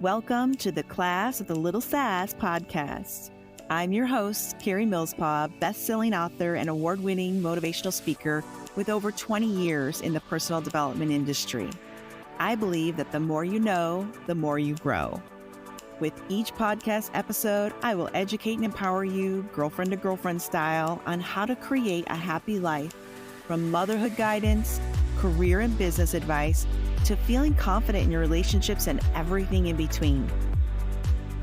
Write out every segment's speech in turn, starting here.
Welcome to the Class of the Little Sass podcast. I'm your host, Carrie Millspaw, best-selling author and award-winning motivational speaker with over 20 years in the personal development industry. I believe that the more you know, the more you grow. With each podcast episode, I will educate and empower you, girlfriend to girlfriend style, on how to create a happy life, from motherhood guidance, career and business advice, to feeling confident in your relationships and everything in between.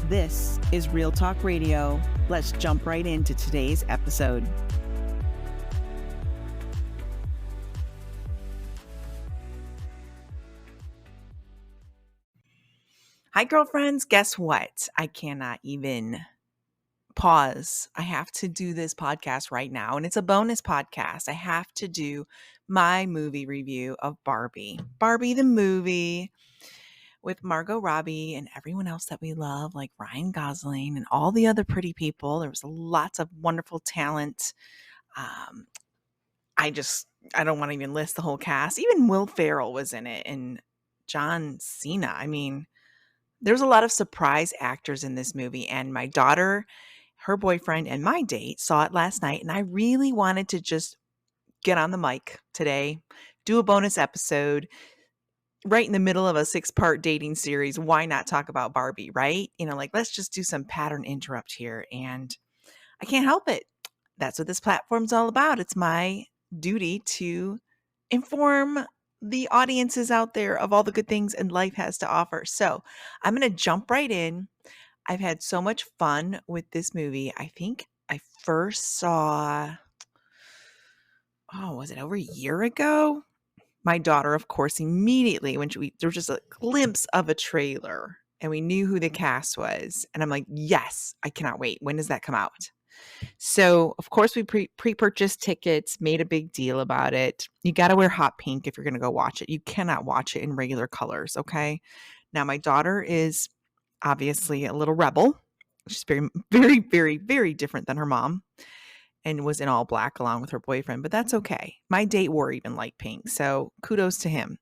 This is Real Talk Radio. Let's jump right into today's episode. Hi, girlfriends. Guess what? I cannot even pause. I have to do this podcast right now, and it's a bonus podcast. I have to do my movie review of Barbie. Barbie the movie with Margot Robbie and everyone else that we love, like Ryan Gosling and all the other pretty people. There was lots of wonderful talent. I don't want to even list the whole cast. Even Will Ferrell was in it, and John Cena. I mean, there's a lot of surprise actors in this movie, and my daughter, her boyfriend, and my date saw it last night, and I really wanted to just get on the mic today, do a bonus episode right in the middle of a 6-part dating series. Why not talk about Barbie, right? Let's just do some pattern interrupt here, and I can't help it. That's what this platform's all about. It's my duty to inform the audiences out there of all the good things and life has to offer. So I'm going to jump right in. I've had so much fun with this movie. I think I first saw, was it over a year ago? My daughter, of course, immediately when there was just a glimpse of a trailer and we knew who the cast was. And I'm like, yes, I cannot wait. When does that come out? So, of course, we pre-purchased tickets, made a big deal about it. You got to wear hot pink if you're going to go watch it. You cannot watch it in regular colors, okay? Now, my daughter is obviously a little rebel. She's very, very, very, very different than her mom and was in all black along with her boyfriend, but that's okay. My date wore even light pink, so kudos to him.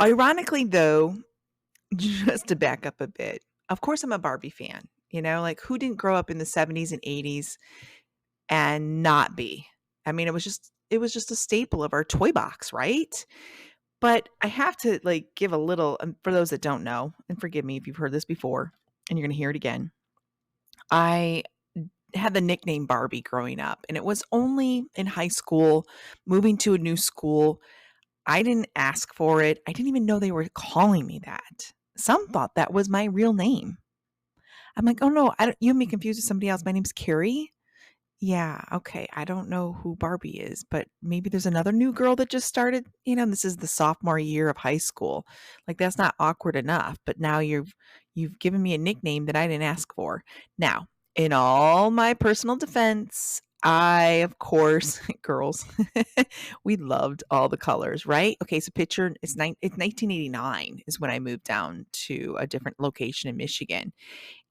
Ironically, though, just to back up a bit, of course I'm a Barbie fan. Who didn't grow up in the 70s and 80s and not be? I mean, it was just a staple of our toy box, right? But I have to give a little, for those that don't know, and forgive me if you've heard this before and you're going to hear it again. I had the nickname Barbie growing up, and it was only in high school, moving to a new school. I didn't ask for it. I didn't even know they were calling me that. Some thought that was my real name. I'm like, oh no, you have me confused with somebody else. My name's Carrie. Yeah, okay. I don't know who Barbie is, but maybe there's another new girl that just started. This is the sophomore year of high school. That's not awkward enough, but now you've given me a nickname that I didn't ask for. Now, in all my personal defense, I, of course, girls, we loved all the colors, right? Okay, so picture, it's 1989 is when I moved down to a different location in Michigan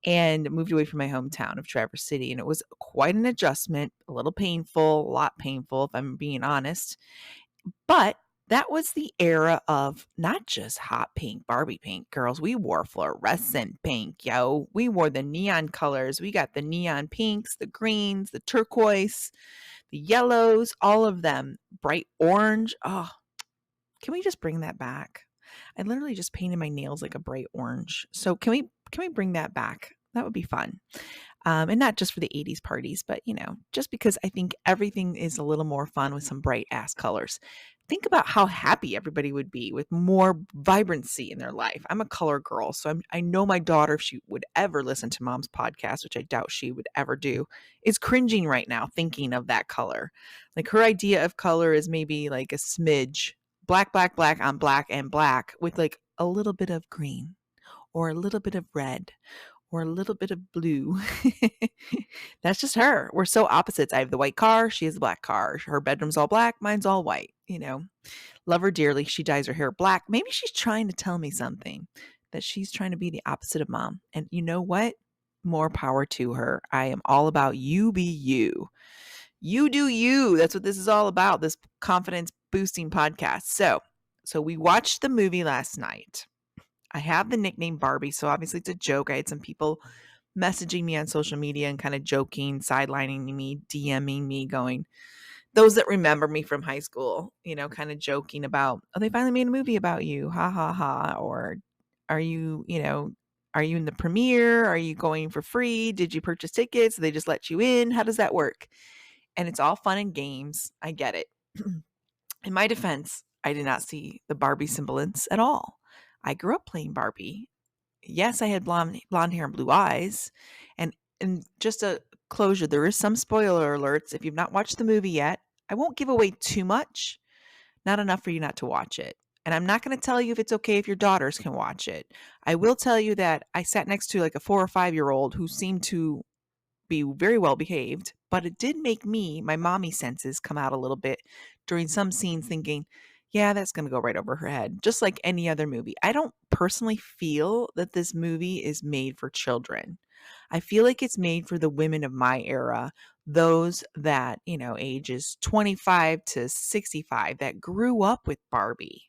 and moved away from my hometown of Traverse City. And it was quite an adjustment, a little painful, a lot painful, if I'm being honest. But that was the era of not just hot pink, Barbie pink, girls. We wore fluorescent pink, yo. We wore the neon colors. We got the neon pinks, the greens, the turquoise, the yellows, all of them. Bright orange. Oh, can we just bring that back? I literally just painted my nails like a bright orange. So can we bring that back? That would be fun. And not just for the 80s parties, but just because I think everything is a little more fun with some bright ass colors. Think about how happy everybody would be with more vibrancy in their life. I'm a color girl, so I know my daughter, if she would ever listen to Mom's podcast, which I doubt she would ever do, is cringing right now thinking of that color. Her idea of color is maybe like a smidge, black, black, black on black and black with a little bit of green or a little bit of red or a little bit of blue. That's just her. We're so opposites. I have the white car. She has the black car. Her bedroom's all black. Mine's all white. Love her dearly. She dyes her hair black. Maybe she's trying to tell me something, that she's trying to be the opposite of Mom. And you know what? More power to her. I am all about you be you. You do you. That's what this is all about, this confidence boosting podcast. So we watched the movie last night. I have the nickname Barbie, so obviously it's a joke. I had some people messaging me on social media and kind of joking, sidelining me, DMing me, going, those that remember me from high school, kind of joking about, oh, they finally made a movie about you. Ha ha ha. Or are are you in the premiere? Are you going for free? Did you purchase tickets? They just let you in? How does that work? And it's all fun and games. I get it. In my defense, I did not see the Barbie semblance at all. I grew up playing Barbie. Yes, I had blonde hair and blue eyes. And just a closure, there is some spoiler alerts. If you've not watched the movie yet, I won't give away too much, not enough for you not to watch it. And I'm not going to tell you if it's okay if your daughters can watch it. I will tell you that I sat next to like a 4 or 5-year-old who seemed to be very well behaved, but it did make my mommy senses come out a little bit during some scenes thinking, yeah, that's going to go right over her head, just like any other movie. I don't personally feel that this movie is made for children. I feel like it's made for the women of my era, those that, ages 25 to 65 that grew up with Barbie.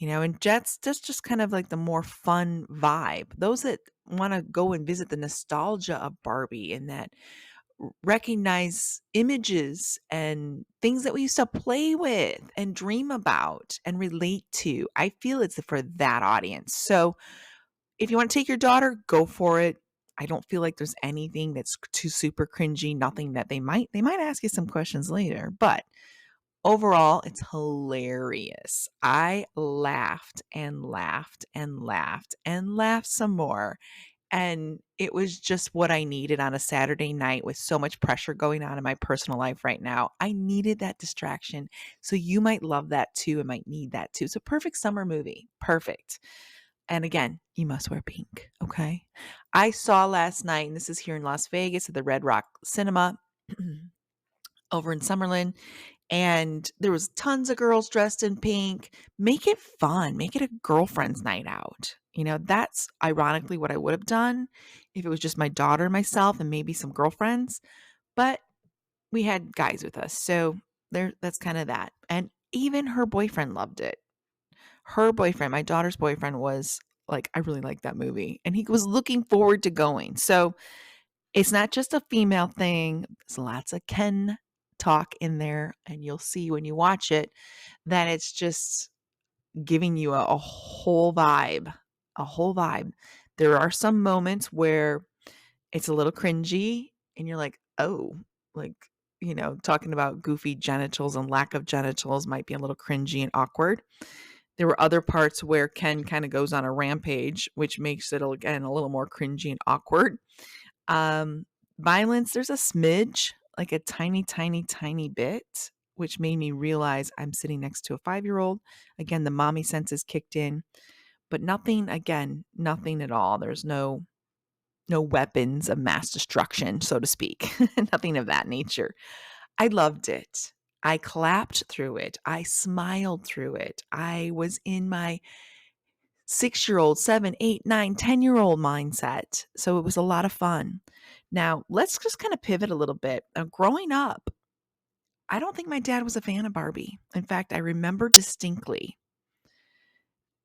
And that's just kind of like the more fun vibe. Those that want to go and visit the nostalgia of Barbie and that recognize images and things that we used to play with and dream about and relate to. I feel it's for that audience. So if you want to take your daughter, go for it. I don't feel like there's anything that's too super cringy, nothing that they might ask you some questions later, but overall, it's hilarious. I laughed and laughed and laughed and laughed some more. And it was just what I needed on a Saturday night with so much pressure going on in my personal life right now. I needed that distraction. So you might love that too and might need that too. It's a perfect summer movie. Perfect. And again, you must wear pink. Okay. I saw last night, and this is here in Las Vegas at the Red Rock Cinema over in Summerlin, and there was tons of girls dressed in pink. Make it fun. Make it a girlfriend's night out. That's ironically what I would have done if it was just my daughter and myself and maybe some girlfriends. But we had guys with us. So that's kind of that. And even her boyfriend loved it. Her boyfriend, my daughter's boyfriend, was like, I really like that movie. And he was looking forward to going. So it's not just a female thing. There's lots of Ken talk in there. And you'll see when you watch it that it's just giving you a whole vibe, a whole vibe. There are some moments where it's a little cringy and you're like, oh, like, talking about goofy genitals and lack of genitals might be a little cringy and awkward. There were other parts where Ken kind of goes on a rampage, which makes it, again, a little more cringy and awkward. Violence, there's a smidge, like a tiny, tiny, tiny bit, which made me realize I'm sitting next to a 5-year-old. Again, the mommy senses kicked in, but nothing at all. There's no weapons of mass destruction, so to speak. Nothing of that nature. I loved it. I clapped through it. I smiled through it. I was in my 6-year-old, 7, 8, 9, 10-year-old mindset. So it was a lot of fun. Now, let's just kind of pivot a little bit. Growing up, I don't think my dad was a fan of Barbie. In fact, I remember distinctly,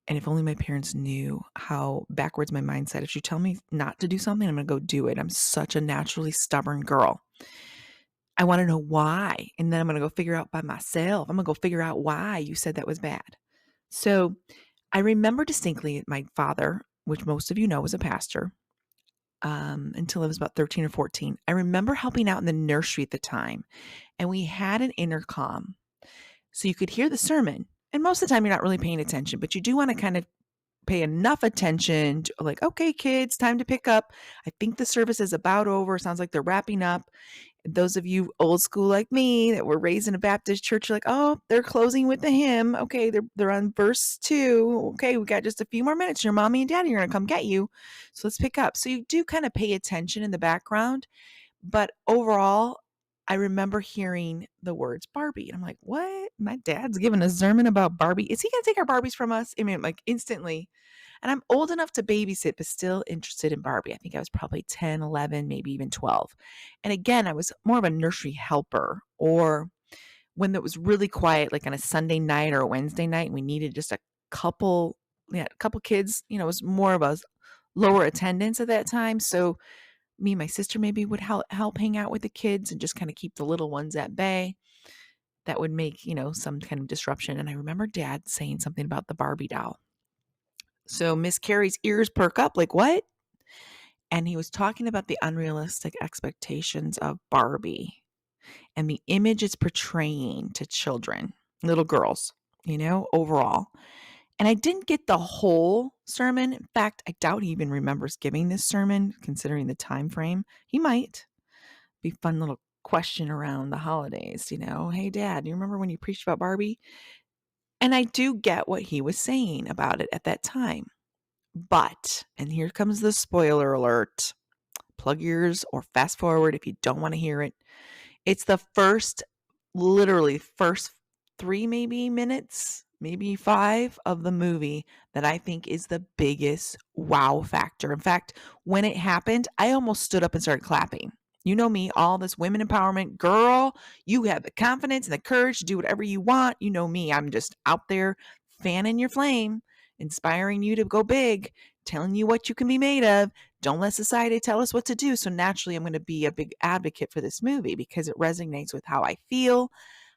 and if only my parents knew how backwards my mindset. If you tell me not to do something, I'm going to go do it. I'm such a naturally stubborn girl. I want to know why. And then I'm going to go figure out by myself. I'm going to go figure out why you said that was bad. So I remember distinctly my father, which most of you know was a pastor, until I was about 13 or 14. I remember helping out in the nursery at the time, and we had an intercom. So you could hear the sermon. And most of the time you're not really paying attention, but you do want to kind of pay enough attention to, like, okay, kids, time to pick up. I think the service is about over. Sounds like they're wrapping up. Those of you old school like me that were raised in a Baptist church, you're like, oh, they're closing with the hymn. Okay, they're on verse 2. Okay, we got just a few more minutes. Your mommy and daddy are going to come get you. So let's pick up. So you do kind of pay attention in the background. But overall, I remember hearing the words Barbie. And I'm like, what? My dad's giving a sermon about Barbie. Is he going to take our Barbies from us? I mean, like instantly. And I'm old enough to babysit, but still interested in Barbie. I think I was probably 10, 11, maybe even 12. And again, I was more of a nursery helper, or when it was really quiet, like on a Sunday night or a Wednesday night, and we needed just a couple a couple kids, it was more of a lower attendance at that time. So me and my sister maybe would help hang out with the kids and just kind of keep the little ones at bay. That would make, some kind of disruption. And I remember Dad saying something about the Barbie doll. So Miss Carrie's ears perk up, like, what? And he was talking about the unrealistic expectations of Barbie and the image it's portraying to children, little girls, overall. And I didn't get the whole sermon. In fact, I doubt he even remembers giving this sermon, considering the time frame. He might. Be a fun little question around the holidays, Hey, Dad, do you remember when you preached about Barbie? And I do get what he was saying about it at that time. But, and here comes the spoiler alert. Plug ears or fast forward if you don't want to hear it. It's the literally first 3 maybe minutes, maybe 5 of the movie that I think is the biggest wow factor. In fact, when it happened, I almost stood up and started clapping. You know me, all this women empowerment, girl, you have the confidence and the courage to do whatever you want. You know me, I'm just out there fanning your flame, inspiring you to go big, telling you what you can be made of. Don't let society tell us what to do. So naturally, I'm going to be a big advocate for this movie because it resonates with how I feel,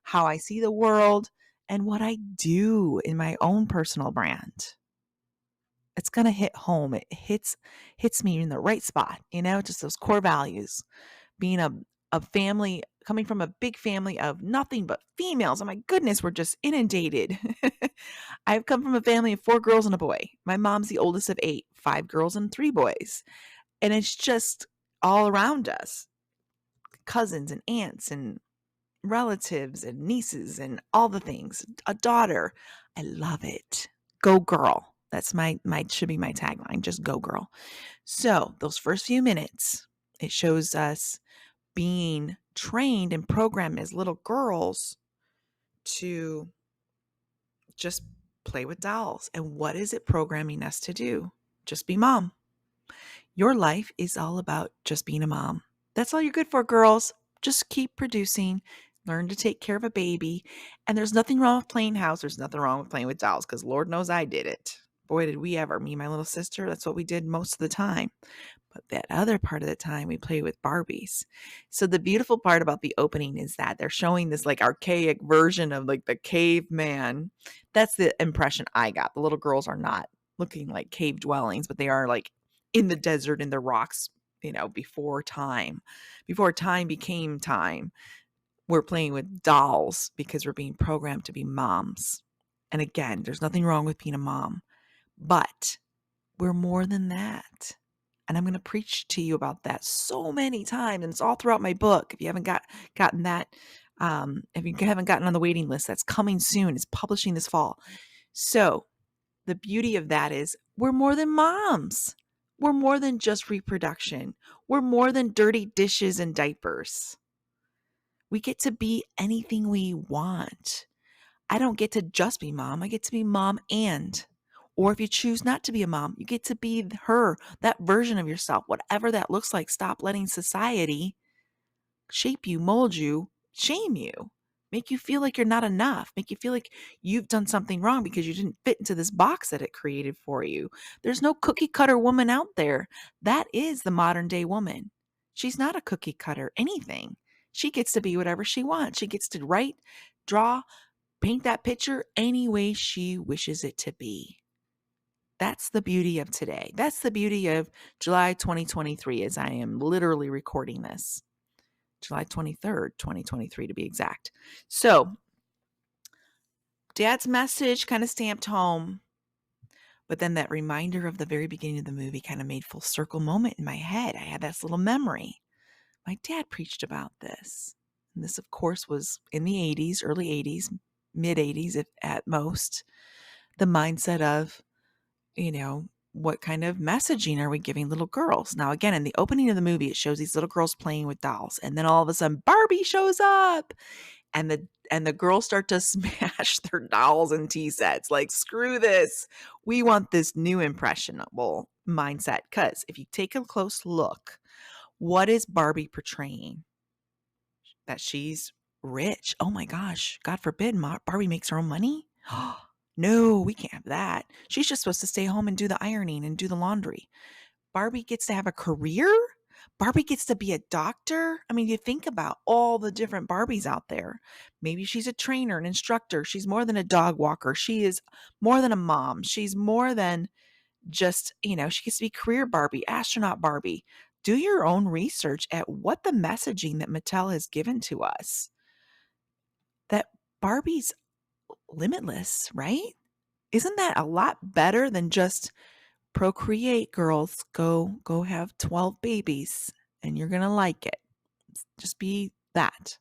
how I see the world, and what I do in my own personal brand. It's going to hit home. It hits me in the right spot, just those core values. Being a family, coming from a big family of nothing but females. Oh my goodness, we're just inundated. I've come from a family of 4 girls and a boy. My mom's the oldest of 8, 5 girls and 3 boys. And it's just all around us. Cousins and aunts and relatives and nieces and all the things. A daughter. I love it. Go girl. That's should be my tagline. Just go girl. So those first few minutes, it shows us being trained and programmed as little girls to just play with dolls. And what is it programming us to do? Just be mom. Your life is all about just being a mom. That's all you're good for, girls. Just keep producing, learn to take care of a baby. And there's nothing wrong with playing house. There's nothing wrong with playing with dolls because Lord knows I did it. Boy, did we ever. Me and my little sister, that's what we did most of the time. But that other part of the time, we played with Barbies. So the beautiful part about the opening is that they're showing this like archaic version of like the caveman. That's the impression I got. The little girls are not looking like cave dwellings, but they are like in the desert, in the rocks, before time became time. We're playing with dolls because we're being programmed to be moms. And again, there's nothing wrong with being a mom, but we're more than that. And I'm going to preach to you about that so many times. And it's all throughout my book. If you haven't gotten that, if you haven't gotten on the waiting list, that's coming soon. It's publishing this fall. So the beauty of that is we're more than moms. We're more than just reproduction. We're more than dirty dishes and diapers. We get to be anything we want. I don't get to just be mom. I get to be mom and. Or if you choose not to be a mom, you get to be her, that version of yourself, whatever that looks like. Stop letting society shape you, mold you, shame you, make you feel like you're not enough, make you feel like you've done something wrong because you didn't fit into this box that it created for you. There's no cookie cutter woman out there. That is the modern day woman. She's not a cookie cutter anything. She gets to be whatever she wants. She gets to write, draw, paint that picture any way she wishes it to be. That's the beauty of today. That's the beauty of July 2023 as I am literally recording this. July 23rd, 2023 to be exact. So Dad's message kind of stamped home, but then that reminder of the very beginning of the movie kind of made full circle moment in my head. I had this little memory. My dad preached about this. And this, of course, was in the 80s, early 80s, mid 80s at most. The mindset of, what kind of messaging are we giving little girls? Now, again, in the opening of the movie, it shows these little girls playing with dolls. And then all of a sudden, Barbie shows up. And the girls start to smash their dolls and tea sets. Like, screw this. We want this new impressionable mindset. Because if you take a close look, what is Barbie portraying? That she's rich. Oh my gosh. God forbid Barbie makes her own money. No, we can't have that. She's just supposed to stay home and do the ironing and do the laundry. Barbie gets to have a career? Barbie gets to be a doctor? I mean, you think about all the different Barbies out there. Maybe she's a trainer, an instructor. She's more than a dog walker. She is more than a mom. She's more than just, she gets to be career Barbie, astronaut Barbie. Do your own research at what the messaging that Mattel has given to us. That Barbie's limitless, right? Isn't that a lot better than just procreate, girls? Go have 12 babies and you're going to like it. Just be that.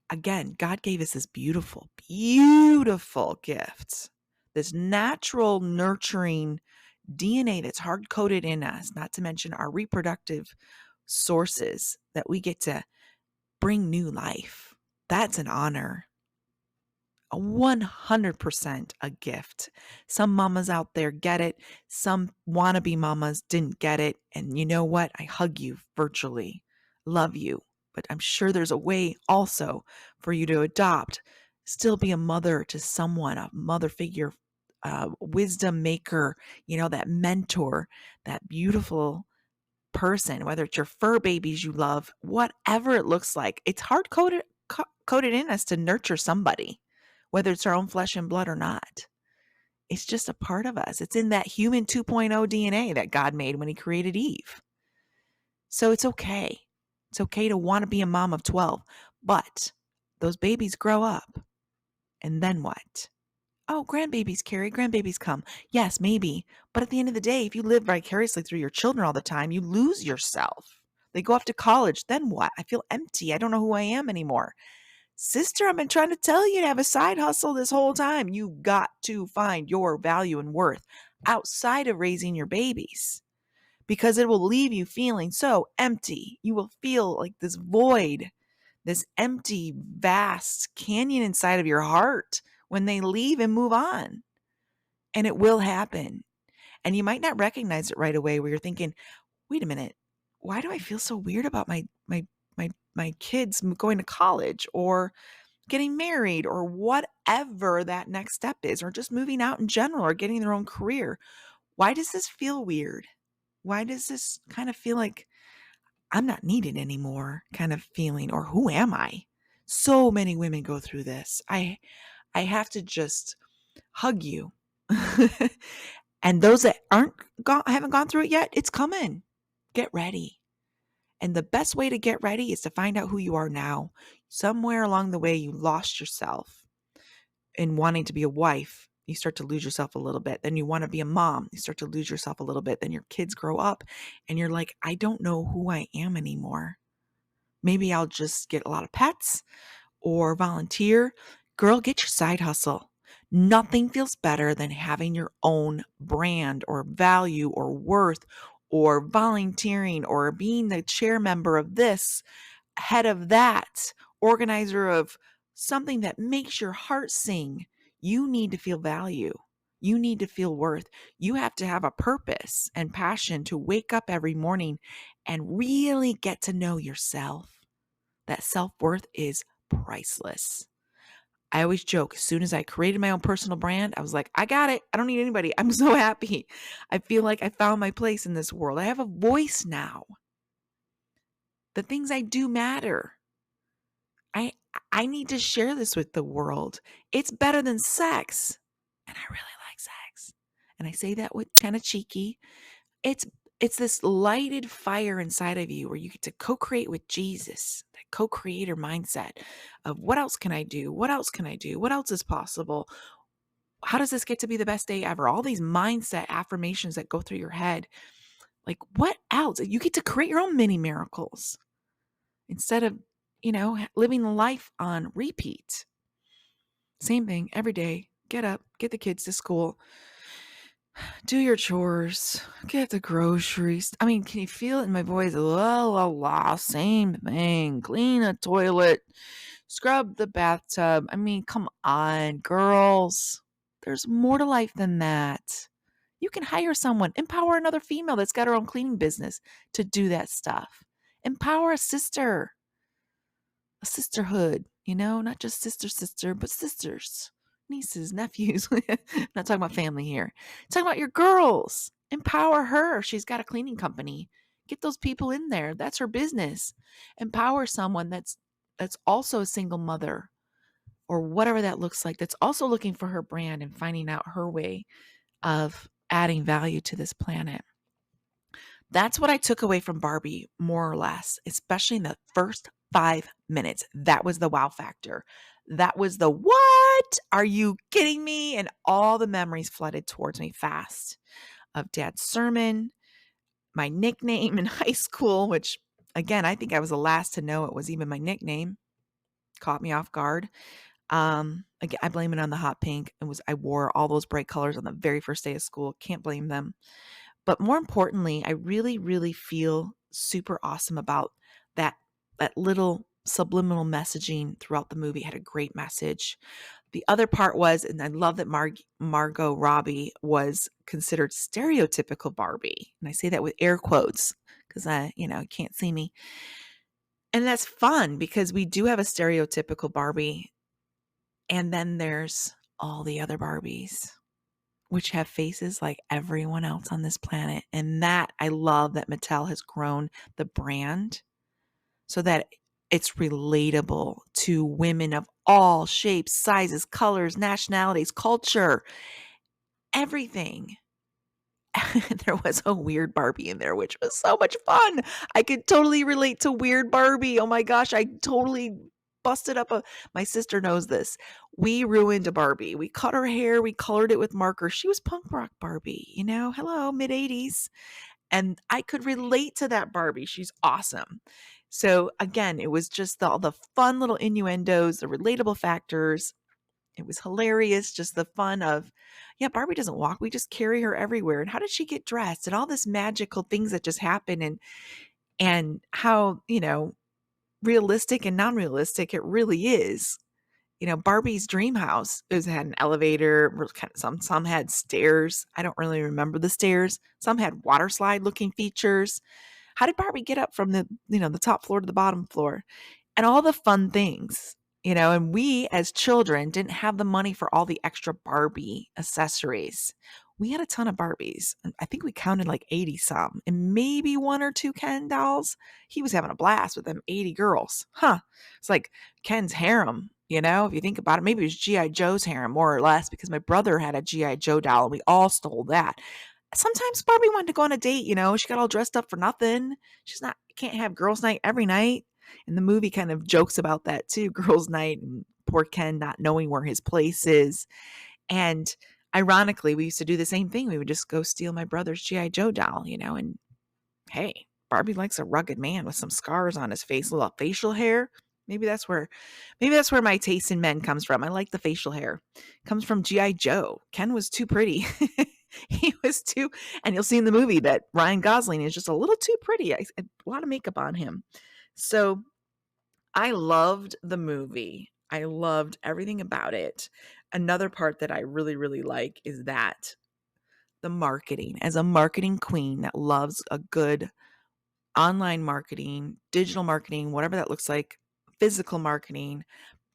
Again, God gave us this beautiful, beautiful gift. This natural nurturing DNA that's hard coded in us, not to mention our reproductive sources that we get to bring new life. That's an honor. 100% a gift. Some mamas out there get it. Some wannabe mamas didn't get it. And you know what? I hug you virtually. Love you. But I'm sure there's a way also for you to adopt, still be a mother to someone, a mother figure, wisdom maker, that mentor, that beautiful person, whether it's your fur babies you love, whatever it looks like. It's hard coded in us to nurture somebody, whether it's our own flesh and blood or not. It's just a part of us. It's in that human 2.0 DNA that God made when he created Eve. So it's okay. It's okay to want to be a mom of 12, but those babies grow up. And then what? Oh, grandbabies, Carrie, grandbabies come. Yes, maybe. But at the end of the day, if you live vicariously through your children all the time, you lose yourself. They go off to college. Then what? I feel empty. I don't know who I am anymore. Sister, I've been trying to tell you to have a side hustle this whole time. You got to find your value and worth outside of raising your babies, because it will leave you feeling so empty. You will feel like this void, this empty, vast canyon inside of your heart when they leave and move on. And it will happen. And you might not recognize it right away, where you're thinking, wait a minute, why do I feel so weird about my kids going to college or getting married or whatever that next step is, or just moving out in general or getting their own career? Why does this feel weird? Why does this kind of feel like I'm not needed anymore kind of feeling, or who am I? So many women go through this. I have to just hug you. And those that haven't gone through it yet, it's coming. Get ready. And the best way to get ready is to find out who you are now. Somewhere along the way, you lost yourself in wanting to be a wife. You start to lose yourself a little bit. Then you want to be a mom. You start to lose yourself a little bit. Then your kids grow up and you're like, I don't know who I am anymore. Maybe I'll just get a lot of pets or volunteer. Girl, get your side hustle. Nothing feels better than having your own brand or value or worth, or volunteering or being the chair member of this, head of that, organizer of something that makes your heart sing. You need to feel value. You need to feel worth. You have to have a purpose and passion to wake up every morning and really get to know yourself. That self-worth is priceless. I always joke, as soon as I created my own personal brand, I was like, I got it. I don't need anybody. I'm so happy. I feel like I found my place in this world. I have a voice now. The things I do matter. I need to share this with the world. It's better than sex. And I really like sex. And I say that with kind of cheeky. It's this lighted fire inside of you where you get to co-create with Jesus, that co-creator mindset of what else can I do? What else can I do? What else is possible? How does this get to be the best day ever? All these mindset affirmations that go through your head. Like, what else? You get to create your own mini miracles instead of, living life on repeat. Same thing every day. Get up, get the kids to school, do your chores, get the groceries. I mean, can you feel it in my voice? Same thing. Clean a toilet, scrub the bathtub. I mean, come on, girls. There's more to life than that. You can hire someone, empower another female that's got her own cleaning business to do that stuff. Empower a sisterhood, not just sister, but sisters. nieces, nephews. I'm not talking about family here. I'm talking about your girls. Empower her. She's got a cleaning company. Get those people in there. That's her business. Empower someone that's also a single mother or whatever that looks like, that's also looking for her brand and finding out her way of adding value to this planet. That's what I took away from Barbie, more or less, especially in the first 5 minutes. That was the wow factor. That was the what? Are you kidding me? And all the memories flooded towards me fast of Dad's sermon, my nickname in high school, which again, I think I was the last to know it was even my nickname. Caught me off guard. Again, I blame it on the hot pink. I wore all those bright colors on the very first day of school. Can't blame them. But more importantly, I really, really feel super awesome about that that little subliminal messaging throughout the movie. It had a great message. The other part was, and I love that Margot Robbie was considered stereotypical Barbie. And I say that with air quotes because you can't see me. And that's fun because we do have a stereotypical Barbie. And then there's all the other Barbies, which have faces like everyone else on this planet. And that I love that Mattel has grown the brand so that it's relatable to women of all shapes, sizes, colors, nationalities, culture, everything. There was a weird Barbie in there, which was so much fun. I could totally relate to weird Barbie. Oh my gosh, I totally busted up my sister knows this. We ruined a Barbie. We cut her hair, we colored it with markers. She was punk rock Barbie, hello, mid 80s. And I could relate to that Barbie. She's awesome. So again, it was just all the fun little innuendos, the relatable factors. It was hilarious, just the fun of, yeah, Barbie doesn't walk. We just carry her everywhere. And how did she get dressed? And all this magical things that just happen and how, realistic and non-realistic it really is. Barbie's dream house had an elevator, some had stairs. I don't really remember the stairs. Some had water slide looking features. How did Barbie get up from the top floor to the bottom floor? And all the fun things, and we as children didn't have the money for all the extra Barbie accessories. We had a ton of Barbies. I think we counted like 80 some and maybe one or two Ken dolls. He was having a blast with them 80 girls. Huh. It's like Ken's harem, if you think about it. Maybe it was G.I. Joe's harem, more or less, because my brother had a G.I. Joe doll and we all stole that. Sometimes Barbie wanted to go on a date, she got all dressed up for nothing. Can't have girls' night every night. And the movie kind of jokes about that too, girls' night, and poor Ken not knowing where his place is. And ironically, we used to do the same thing. We would just go steal my brother's G.I. Joe doll, and hey, Barbie likes a rugged man with some scars on his face, a little facial hair. Maybe that's where my taste in men comes from. I like the facial hair. It comes from G.I. Joe. Ken was too pretty. He was too, and you'll see in the movie that Ryan Gosling is just a little too pretty. A lot of makeup on him. So I loved the movie. I loved everything about it. Another part that I really, really like is that the marketing. As a marketing queen that loves a good online marketing, digital marketing, whatever that looks like, physical marketing,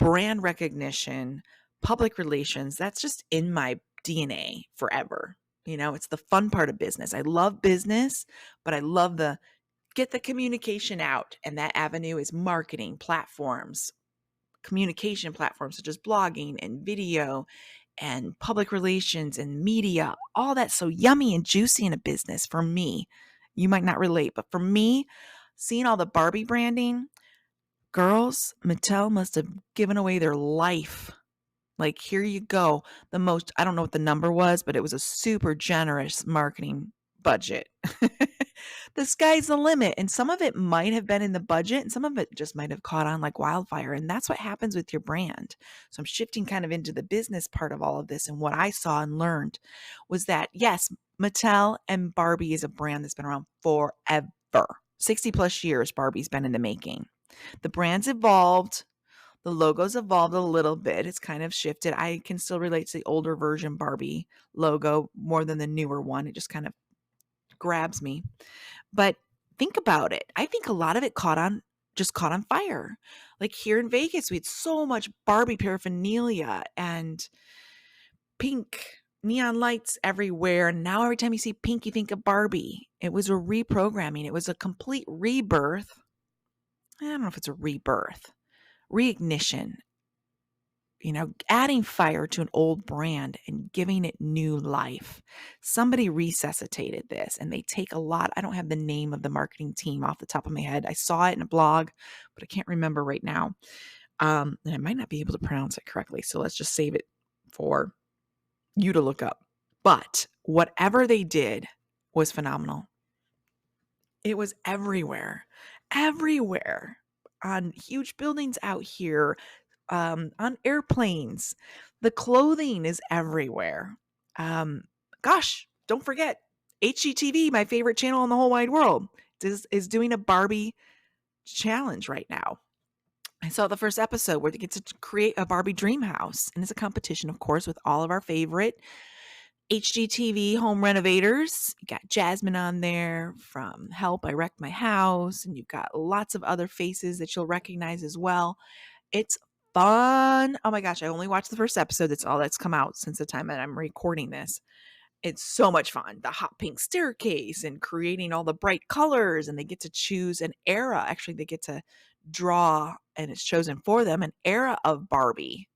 brand recognition, public relations, that's just in my DNA forever. It's the fun part of business. I love business, but I love get the communication out. And that avenue is marketing platforms, communication platforms such as blogging and video and public relations and media. All that's so yummy and juicy in a business for me. You might not relate, but for me, seeing all the Barbie branding, girls, Mattel must have given away their life. Like, here you go. I don't know what the number was, but it was a super generous marketing budget. The sky's the limit. And some of it might have been in the budget and some of it just might have caught on like wildfire. And that's what happens with your brand. So I'm shifting kind of into the business part of all of this. And what I saw and learned was that, yes, Mattel and Barbie is a brand that's been around forever. 60 plus years Barbie's been in the making. The brand's evolved. The logo's evolved a little bit. It's kind of shifted. I can still relate to the older version Barbie logo more than the newer one. It just kind of grabs me. But think about it. I think a lot of it caught on fire. Like here in Vegas, we had so much Barbie paraphernalia and pink neon lights everywhere. And now every time you see pink, you think of Barbie. It was a reprogramming. It was a complete rebirth. I don't know if it's a rebirth, reignition, adding fire to an old brand and giving it new life. Somebody resuscitated this, and they take a lot. I don't have the name of the marketing team off the top of my head. I saw it in a blog, but I can't remember right now. And I might not be able to pronounce it correctly. So let's just save it for you to look up. But whatever they did was phenomenal. It was everywhere, everywhere, on huge buildings out here, on airplanes. The clothing is everywhere. Um, Gosh, don't forget HGTV, my favorite channel in the whole wide world, is doing a Barbie challenge right now. I saw the first episode where they get to create a Barbie dream house. And it's a competition, of course, with all of our favorite HGTV home renovators. You got Jasmine on there from Help, I Wrecked My House. And you've got lots of other faces that you'll recognize as well. It's fun. Oh my gosh, I only watched the first episode. That's all that's come out since the time that I'm recording this. It's so much fun. The hot pink staircase and creating all the bright colors, and they get to choose an era. Actually, they get to draw, and it's chosen for them, an era of Barbie.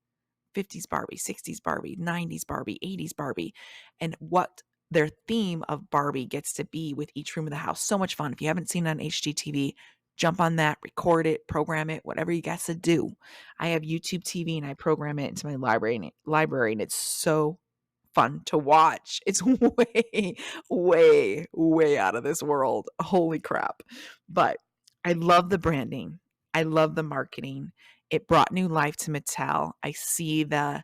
50s Barbie, 60s Barbie, 90s Barbie, 80s Barbie, and what their theme of Barbie gets to be with each room of the house. So much fun. If you haven't seen it on HGTV, jump on that, record it, program it, whatever you got to do. I have YouTube TV and I program it into my library, and it's so fun to watch. It's way, way, way out of this world. Holy crap. But I love the branding. I love the marketing. It brought new life to Mattel. I see the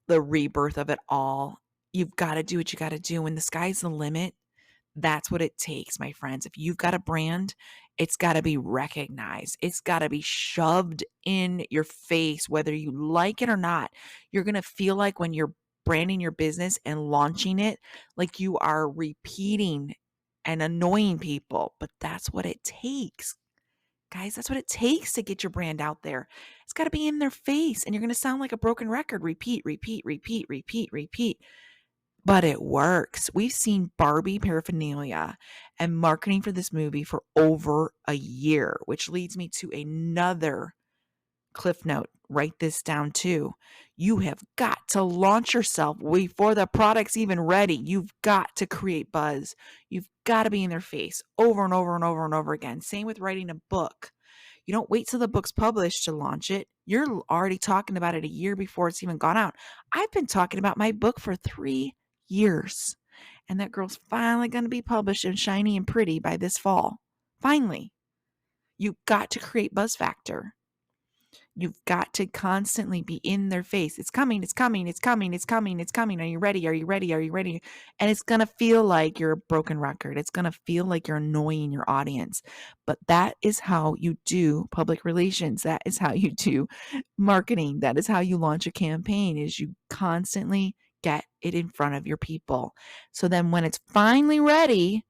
rebirth of it all. You've got to do what you got to do. When the sky's the limit, that's what it takes, my friends. If you've got a brand, it's got to be recognized. It's got to be shoved in your face, whether you like it or not. You're going to feel like when you're branding your business and launching it, like you are repeating and annoying people. But that's what it takes. Guys, that's what it takes to get your brand out there. It's got to be in their face, and you're going to sound like a broken record. Repeat, repeat, repeat, repeat, repeat. But it works. We've seen Barbie paraphernalia and marketing for this movie for over a year, which leads me to another cliff note. Write this down too. You have got to launch yourself before the product's even ready. You've got to create buzz. You've got to be in their face over and over and over and over again. Same with writing a book. You don't wait till the book's published to launch it. You're already talking about it a year before it's even gone out. I've been talking about my book for 3 years, and that girl's finally going to be published and shiny and pretty by this fall. Finally. You've got to create buzz factor. You've got to constantly be in their face. It's coming, it's coming, it's coming, it's coming, it's coming. Are you ready? Are you ready? Are you ready? And it's going to feel like you're a broken record. It's going to feel like you're annoying your audience. But that is how you do public relations. That is how you do marketing. That is how you launch a campaign, is you constantly get it in front of your people. So then when it's finally ready,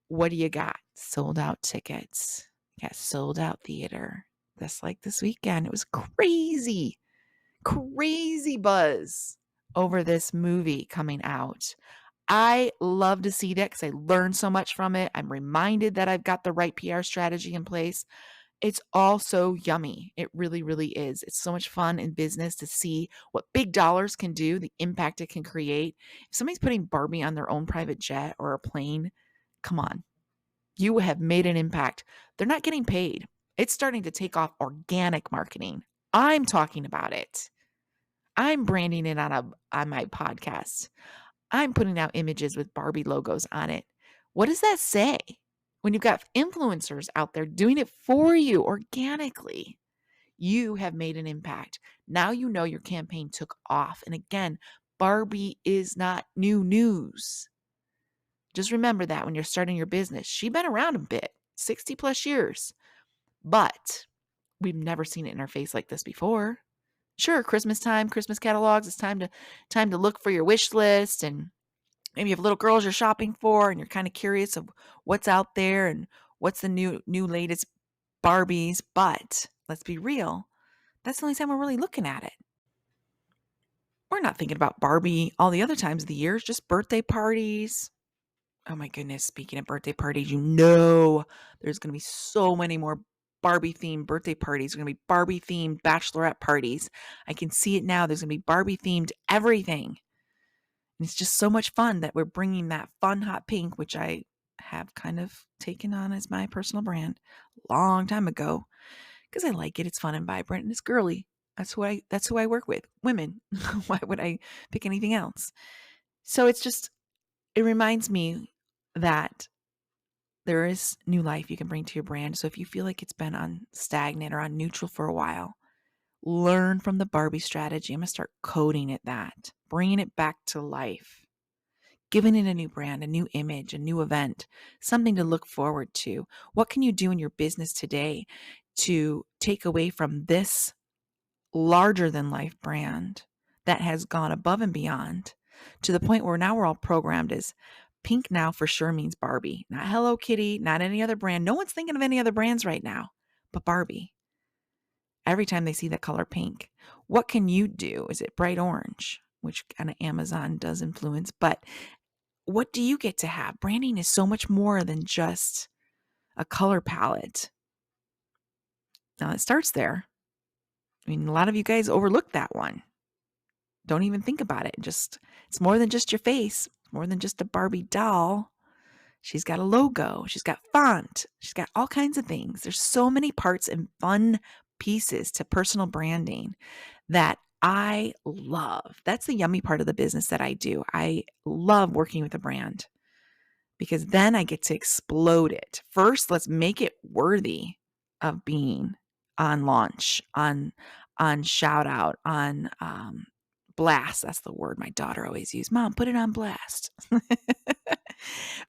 what do you got? Sold out tickets. You got sold out theater. Just like this weekend. It was crazy, crazy buzz over this movie coming out. I love to see that because I learned so much from it. I'm reminded that I've got the right PR strategy in place. It's all so yummy. It really, really is. It's so much fun in business to see what big dollars can do, the impact it can create. If somebody's putting Barbie on their own private jet or a plane, come on. You have made an impact. They're not getting paid. It's starting to take off organic marketing. I'm talking about it. I'm branding it on my podcast. I'm putting out images with Barbie logos on it. What does that say? When you've got influencers out there doing it for you organically, you have made an impact. Now you know your campaign took off. And again, Barbie is not new news. Just remember that when you're starting your business. She's been around a bit, 60 plus years. But we've never seen it in our face like this before. Sure, Christmas time, Christmas catalogs, it's time to look for your wish list, and maybe you have little girls you're shopping for and you're kind of curious of what's out there and what's the new latest Barbies, but let's be real, that's the only time we're really looking at it. We're not thinking about Barbie all the other times of the year, just birthday parties. Oh my goodness, speaking of birthday parties, there's going to be so many more Barbie themed birthday parties. There's going to be Barbie themed bachelorette parties. I can see it now. There's going to be Barbie themed everything. And it's just so much fun that we're bringing that fun hot pink, which I have kind of taken on as my personal brand a long time ago because I like it. It's fun and vibrant and it's girly. That's who I work with. Women. Why would I pick anything else? So it reminds me that there is new life you can bring to your brand. So if you feel like it's been on stagnant or on neutral for a while, learn from the Barbie strategy. I'm going to start coding it that, bringing it back to life, giving it a new brand, a new image, a new event, something to look forward to. What can you do in your business today to take away from this larger than life brand that has gone above and beyond to the point where now we're all programmed as pink now for sure means Barbie, not Hello Kitty, not any other brand. No one's thinking of any other brands right now, but Barbie. Every time they see that color pink, what can you do? Is it bright orange, which kind of Amazon does influence, but what do you get to have? Branding is so much more than just a color palette. Now it starts there. I mean, a lot of you guys overlook that one. Don't even think about it. It's more than just your face, more than just a Barbie doll. She's got a logo. She's got font. She's got all kinds of things. There's so many parts and fun pieces to personal branding that I love. That's the yummy part of the business that I do. I love working with a brand because then I get to explode it. First, let's make it worthy of being on launch, on shout out, on blast. That's the word my daughter always used. Mom, put it on blast.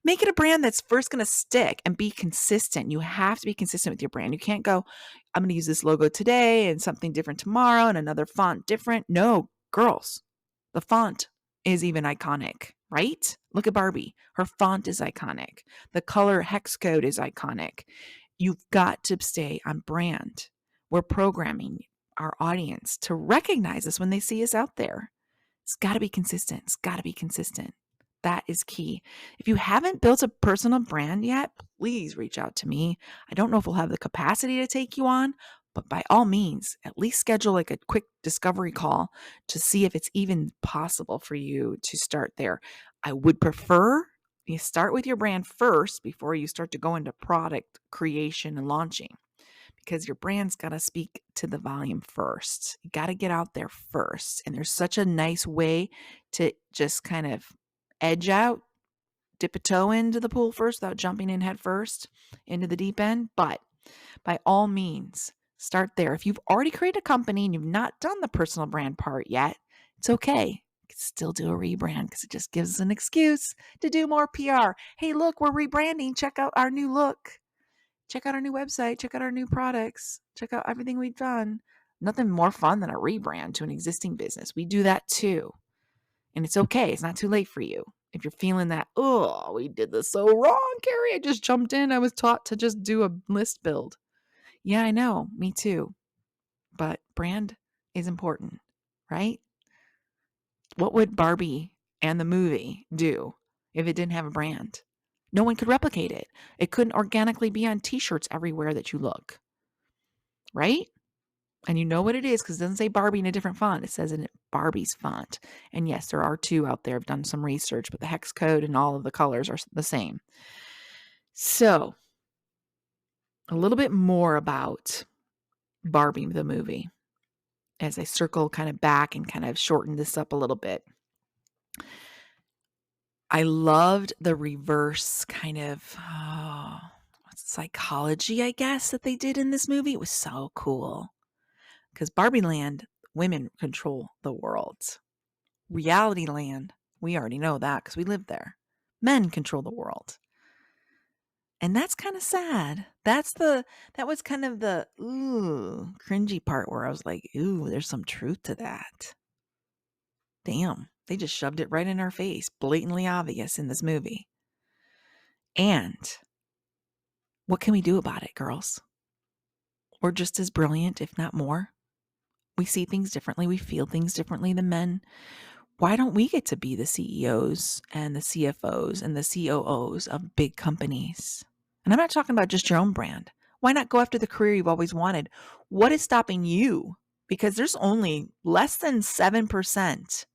Make it a brand that's first going to stick and be consistent. You have to be consistent with your brand. You can't go, I'm going to use this logo today and something different tomorrow and another font different. No, girls, the font is even iconic, right? Look at Barbie. Her font is iconic. The color hex code is iconic. You've got to stay on brand. We're programming our audience to recognize us when they see us out there. It's got to be consistent. It's got to be consistent. That is key. If you haven't built a personal brand yet, please reach out to me. I don't know if we'll have the capacity to take you on, but by all means, at least schedule like a quick discovery call to see if it's even possible for you to start there. I would prefer you start with your brand first before you start to go into product creation and launching, because your brand's got to speak to the volume first. You got to get out there first. And there's such a nice way to just kind of edge out, dip a toe into the pool first without jumping in head first into the deep end. But by all means, start there. If you've already created a company and you've not done the personal brand part yet, it's okay. You can still do a rebrand because it just gives us an excuse to do more PR. Hey, look, we're rebranding. Check out our new look. Check out our new website. Check out our new products. Check out everything we've done. Nothing more fun than a rebrand to an existing business. We do that too. And it's okay. It's not too late for you. If you're feeling that, oh, we did this so wrong, Carrie. I just jumped in. I was taught to just do a list build. Yeah, I know. Me too. But brand is important, right? What would Barbie and the movie do if it didn't have a brand? No one could replicate it. It couldn't organically be on t-shirts everywhere that you look, right? And you know what it is because it doesn't say Barbie in a different font. It says in Barbie's font. And yes, there are two out there. I've done some research, but the hex code and all of the colors are the same. So, a little bit more about Barbie the movie as I circle kind of back and kind of shorten this up a little bit. I loved the reverse kind of psychology, I guess, that they did in this movie. It was so cool. Because Barbie Land, women control the world. Reality Land, we already know that because we live there. Men control the world. And that's kind of sad. That was kind of the cringy part where I was like, ooh, there's some truth to that. Damn, they just shoved it right in our face, blatantly obvious in this movie. And what can we do about it, girls? We're just as brilliant, if not more. We see things differently. We feel things differently than men. Why don't we get to be the CEOs and the CFOs and the COOs of big companies? And I'm not talking about just your own brand. Why not go after the career you've always wanted? What is stopping you? Because there's only less than 7%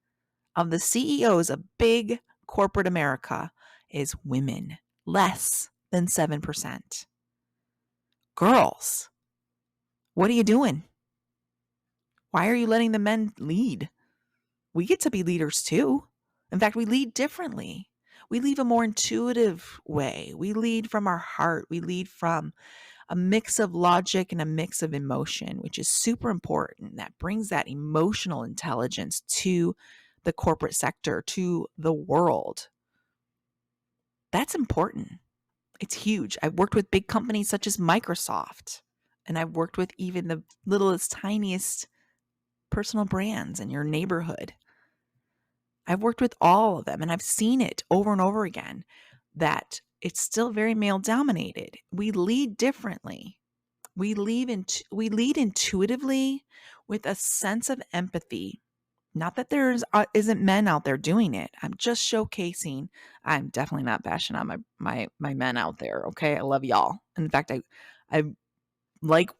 of the CEOs of big corporate America is women. Less than 7%. Girls, what are you doing? Why are you letting the men lead? We get to be leaders too. In fact, we lead differently. We lead a more intuitive way. We lead from our heart. We lead from a mix of logic and a mix of emotion, which is super important. That brings that emotional intelligence to the corporate sector, to the world. That's important. It's huge. I've worked with big companies such as Microsoft, and I've worked with even the littlest, tiniest personal brands in your neighborhood. I've worked with all of them, and I've seen it over and over again that it's still very male dominated. We lead differently. We lead intuitively with a sense of empathy. Not that there's isn't men out there doing it. I'm just showcasing. I'm definitely not bashing on my men out there. Okay, I love y'all. In fact, I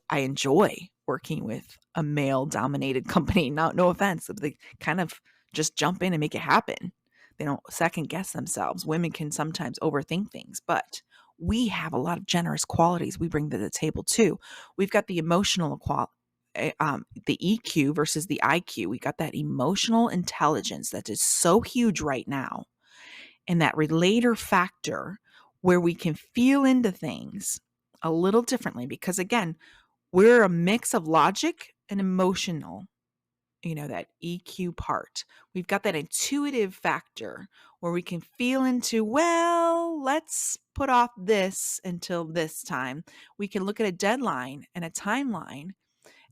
I enjoy working with a male dominated company. No offense. They kind of just jump in and make it happen. They don't second guess themselves. Women can sometimes overthink things, but we have a lot of generous qualities we bring to the table too. We've got the emotional the EQ versus the IQ. We got that emotional intelligence that is so huge right now, and that relator factor where we can feel into things a little differently because again, we're a mix of logic and emotional, that EQ part. We've got that intuitive factor where we can feel into, well, let's put off this until this time. We can look at a deadline and a timeline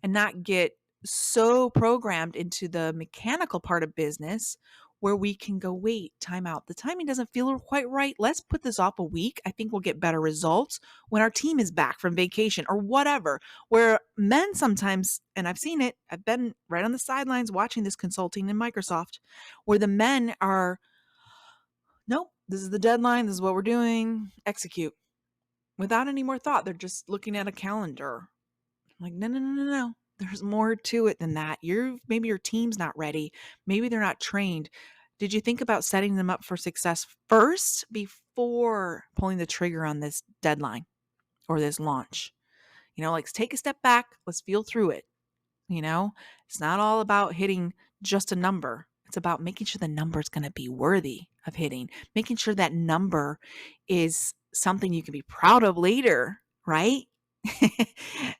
and not get so programmed into the mechanical part of business where we can go, wait, time out. The timing doesn't feel quite right. Let's put this off a week. I think we'll get better results when our team is back from vacation or whatever. Where men sometimes, and I've seen it, I've been right on the sidelines watching this consulting in Microsoft, where the men are, nope, this is the deadline. This is what we're doing. Execute without any more thought. They're just looking at a calendar. I'm like, no. There's more to it than that. Maybe your team's not ready. Maybe they're not trained. Did you think about setting them up for success first before pulling the trigger on this deadline or this launch? Like take a step back. Let's feel through it. It's not all about hitting just a number. It's about making sure the number is going to be worthy of hitting, making sure that number is something you can be proud of later, right?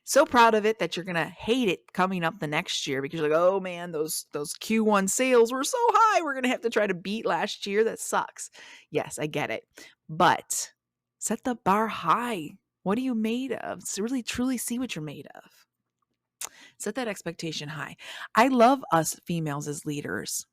So proud of it that you're gonna hate it coming up the next year because you're like, oh man, those Q1 sales were so high. We're gonna have to try to beat last year. That sucks. Yes, I get it. But set the bar high. What are you made of? So really truly see what you're made of. Set that expectation high. I love us females as leaders.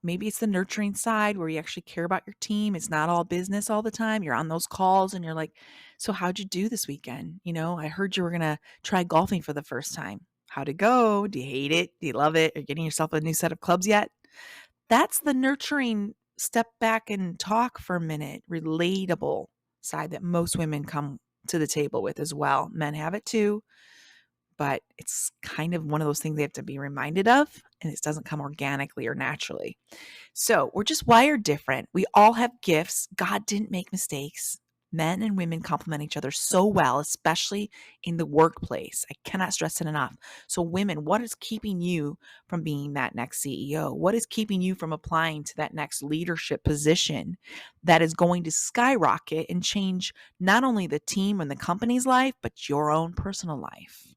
Maybe it's the nurturing side where you actually care about your team. It's not all business all the time. You're on those calls and you're like, so how'd you do this weekend? I heard you were going to try golfing for the first time. How'd it go? Do you hate it? Do you love it? Are you getting yourself a new set of clubs yet? That's the nurturing step back and talk for a minute, relatable side that most women come to the table with as well. Men have it too. But it's kind of one of those things they have to be reminded of, and it doesn't come organically or naturally. So we're just wired different. We all have gifts. God didn't make mistakes. Men and women complement each other so well, especially in the workplace. I cannot stress it enough. So women, what is keeping you from being that next CEO? What is keeping you from applying to that next leadership position that is going to skyrocket and change not only the team and the company's life, but your own personal life?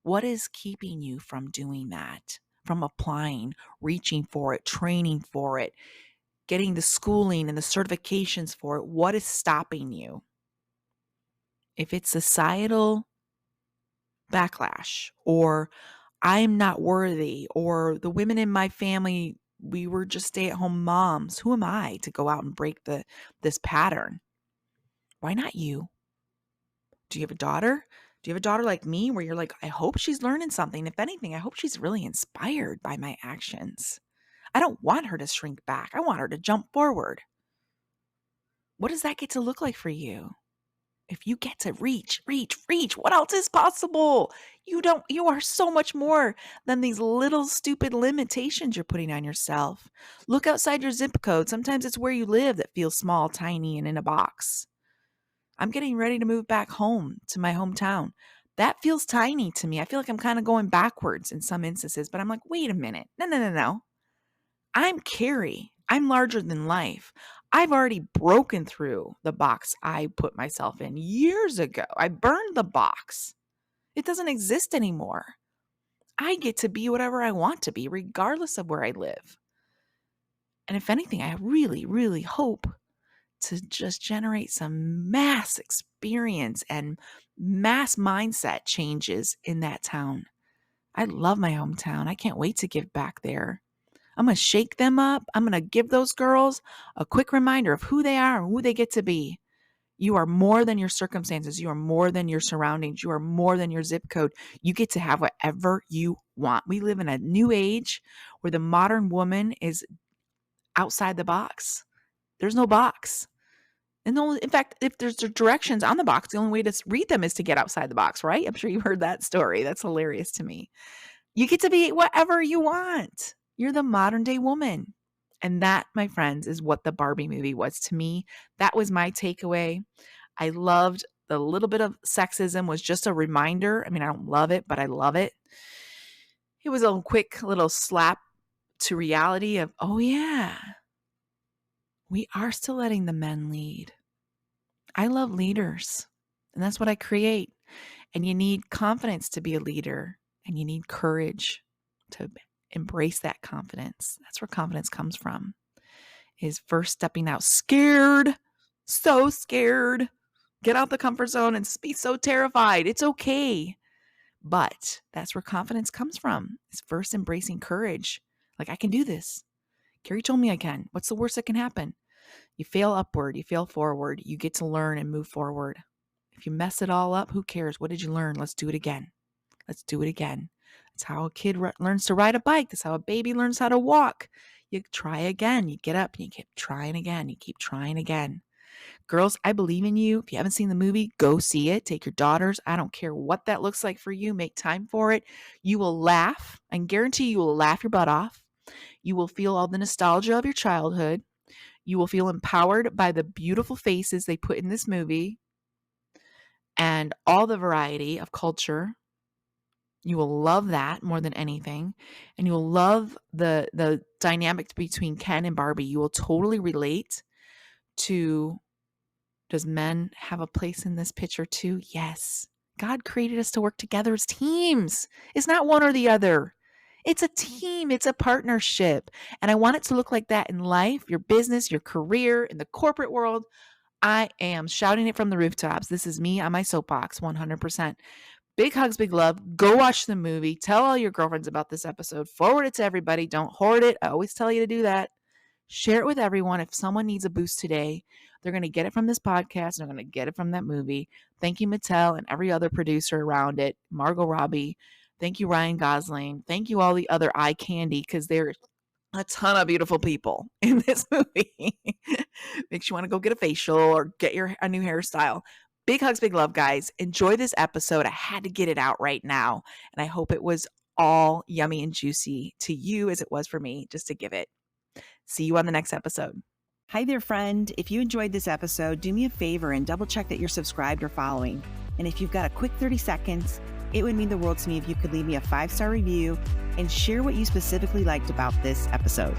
What is keeping you from doing that, from applying, reaching for it, training for it, getting the schooling and the certifications for it? What is stopping you? If it's societal backlash, or I'm not worthy, or the women in my family, we were just stay-at-home moms, who am I to go out and break this pattern? Why not you? Do you have a daughter? Do you have a daughter like me where you're like, I hope she's learning something? If anything, I hope she's really inspired by my actions. I don't want her to shrink back. I want her to jump forward. What does that get to look like for you? If you get to reach, what else is possible? You are so much more than these little stupid limitations you're putting on yourself. Look outside your zip code. Sometimes it's where you live that feels small, tiny, and in a box. I'm getting ready to move back home to my hometown. That feels tiny to me. I feel like I'm kind of going backwards in some instances, but I'm like, wait a minute. No. I'm Carrie. I'm larger than life. I've already broken through the box I put myself in years ago. I burned the box. It doesn't exist anymore. I get to be whatever I want to be, regardless of where I live. And if anything, I really, really hope to just generate some mass experience and mass mindset changes in that town. I love my hometown. I can't wait to give back there. I'm going to shake them up. I'm going to give those girls a quick reminder of who they are and who they get to be. You are more than your circumstances. You are more than your surroundings. You are more than your zip code. You get to have whatever you want. We live in a new age where the modern woman is outside the box. There's no box. And in fact, if there's directions on the box, the only way to read them is to get outside the box, right? I'm sure you've heard that story. That's hilarious to me. You get to be whatever you want. You're the modern day woman. And that, my friends, is what the Barbie movie was to me. That was my takeaway. I loved the little bit of sexism was just a reminder. I mean, I don't love it, but I love it. It was a quick little slap to reality of, oh yeah, we are still letting the men lead. I love leaders, and that's what I create. And you need confidence to be a leader, and you need courage to embrace that confidence. That's where confidence comes from, is first stepping out scared, so scared. Get out the comfort zone and be so terrified. It's okay. But that's where confidence comes from, is first embracing courage. Like, I can do this. Carrie told me I can. What's the worst that can happen? You fail upward, you fail forward, you get to learn and move forward. If you mess it all up, who cares? What did you learn? Let's do it again. Let's do it again. That's how a kid learns to ride a bike. That's how a baby learns how to walk. You try again. You get up and you keep trying again. You keep trying again. Girls, I believe in you. If you haven't seen the movie, go see it. Take your daughters. I don't care what that looks like for you. Make time for it. You will laugh. I guarantee you will laugh your butt off. You will feel all the nostalgia of your childhood. You will feel empowered by the beautiful faces they put in this movie and all the variety of culture. You will love that more than anything. And you will love the dynamic between Ken and Barbie. You will totally relate to, does men have a place in this picture too? Yes. God created us to work together as teams. It's not one or the other. It's a team. It's a partnership. And I want it to look like that in life, your business, your career, in the corporate world. I am shouting it from the rooftops. This is me on my soapbox, 100%. Big hugs, big love. Go watch the movie. Tell all your girlfriends about this episode. Forward it to everybody. Don't hoard it. I always tell you to do that. Share it with everyone. If someone needs a boost today, they're going to get it from this podcast. They're going to get it from that movie. Thank you, Mattel, and every other producer around it. Margot Robbie. Thank you, Ryan Gosling. Thank you, all the other eye candy, because there's a ton of beautiful people in this movie. Makes you want to go get a facial or get a new hairstyle. Big hugs, big love, guys. Enjoy this episode. I had to get it out right now, and I hope it was all yummy and juicy to you as it was for me, just to give it. See you on the next episode. Hi there, friend. If you enjoyed this episode, do me a favor and double check that you're subscribed or following. And if you've got a quick 30 seconds, it would mean the world to me if you could leave me a 5-star review and share what you specifically liked about this episode.